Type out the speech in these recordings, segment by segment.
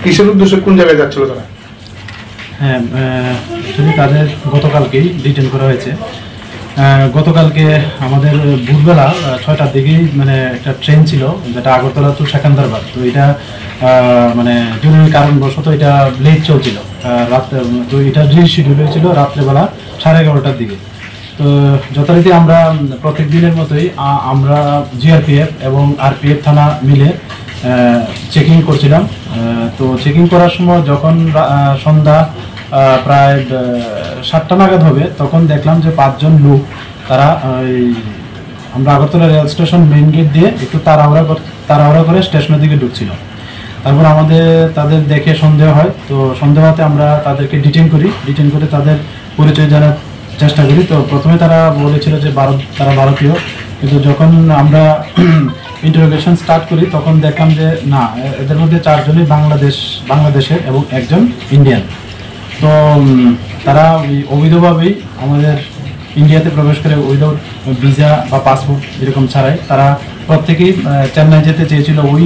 কিসের উদ্দেশ্যে কোন জায়গায় যাচ্ছিল তারা? হ্যাঁ, তাদের গতকালকেই ডিটেন করা হয়েছে। গতকালকে আমাদের ভোরবেলা 6টার দিকেই মানে একটা ট্রেন ছিল যেটা আগরতলা টু সেকেন্দ্রাবাদ। তো এটা মানে জরুরি কারণবশত এটা লেট চলছিল রাত্রে। তো এটা রিশিডিউল হয়েছিল রাত্রেবেলা 11:30টার দিকে। তো যথারীতি আমরা প্রত্যেক দিনের মতোই আমরা জিআরপিএফ এবং আরপিএফ থানা মিলে চেকিং করছিলাম। তো চেকিং করার সময় যখন সন্ধ্যা প্রায় 7টা নাগাদ হবে তখন দেখলাম যে 5 জন লোক তারা আমরা Agartala rail station main gate দিয়ে একটু তাড়াহুড়া করে স্টেশনের দিকে ঢুকছিল। তারপর আমাদের তাদের দেখে সন্দেহ হয়। তো সন্দেহ হতে আমরা তাদেরকে ডিটেন করে তাদের পরিচয় জানার চেষ্টা করি। তো প্রথমে তারা বলেছিল যে তারা ভারতীয়, কিন্তু যখন আমরা ইন্টারোগেশন স্টার্ট করি তখন দেখলাম যে না, এদের মধ্যে 4 জনই বাংলাদেশের এবং 1 জন ইন্ডিয়ান। তো তারা অবৈধভাবেই আমাদের ইন্ডিয়াতে প্রবেশ করে উইদাউট ভিসা বা পাসপোর্ট এরকম ছাড়াই তারা প্রত্যেকেই চেন্নাই যেতে চেয়েছিল ওই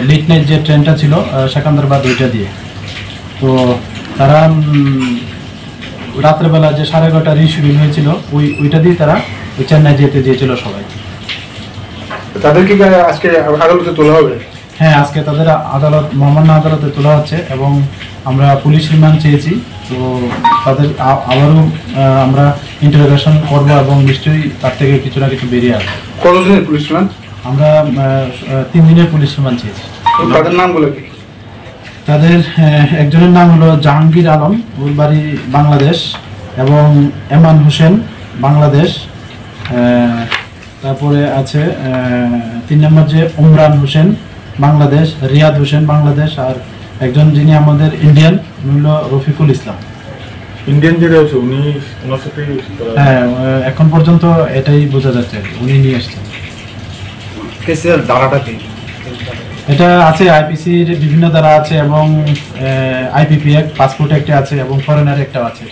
লেট নাইট যে ট্রেনটা ছিল সেকেন্দ্রাবাদ ওইটা দিয়ে। তো তারা রাত্রেবেলা যে 11:30 রিশিডিউল হয়েছিল ওইটা দিয়ে তারা চেন্নাই যেতে চেয়েছিল সবাই। তাদেরকে আজকে আদালতে তোলা হবে? হ্যাঁ, আজকে তাদের মহামান্য আদালতে তোলা হচ্ছে এবং আমরা পুলিশ রিমান্ড চেয়েছি। তো তাদের আবারও আমরা ইন্টারোগেশন করবো এবং নিশ্চয়ই তার থেকে কিছু না কিছু বেরিয়ে আসবে। কতদিনের পুলিশ রিমান্ড? আমরা 3 দিনের পুলিশ রিমান্ড চেয়েছি। তাদের নামগুলো কি? তাদের একজনের নাম হলো জাহাঙ্গীর আলম, ওর বাড়ি বাংলাদেশ, এবং এমান হোসেন বাংলাদেশ। তারপরে আছে 3 নম্বর যে উমরান হোসেন বাংলাদেশ, রিয়াদ হোসেন বাংলাদেশ, আর একজন যিনি আমাদের ইন্ডিয়ান হলো রফিকুল ইসলাম। ইন্ডিয়ান যে রয়েছে উনি ওনার সাথে? হ্যাঁ, এখন পর্যন্ত এটাই বোঝা যাচ্ছে, উনি নিয়ে এসছেন। কেসের ধারাটা কি? এটা আছে আইপিসির বিভিন্ন ধারা আছে এবং আইপিপি অ্যাক্ট, পাসপোর্ট অ্যাক্টে আছে এবং ফরেনার একটাও আছে।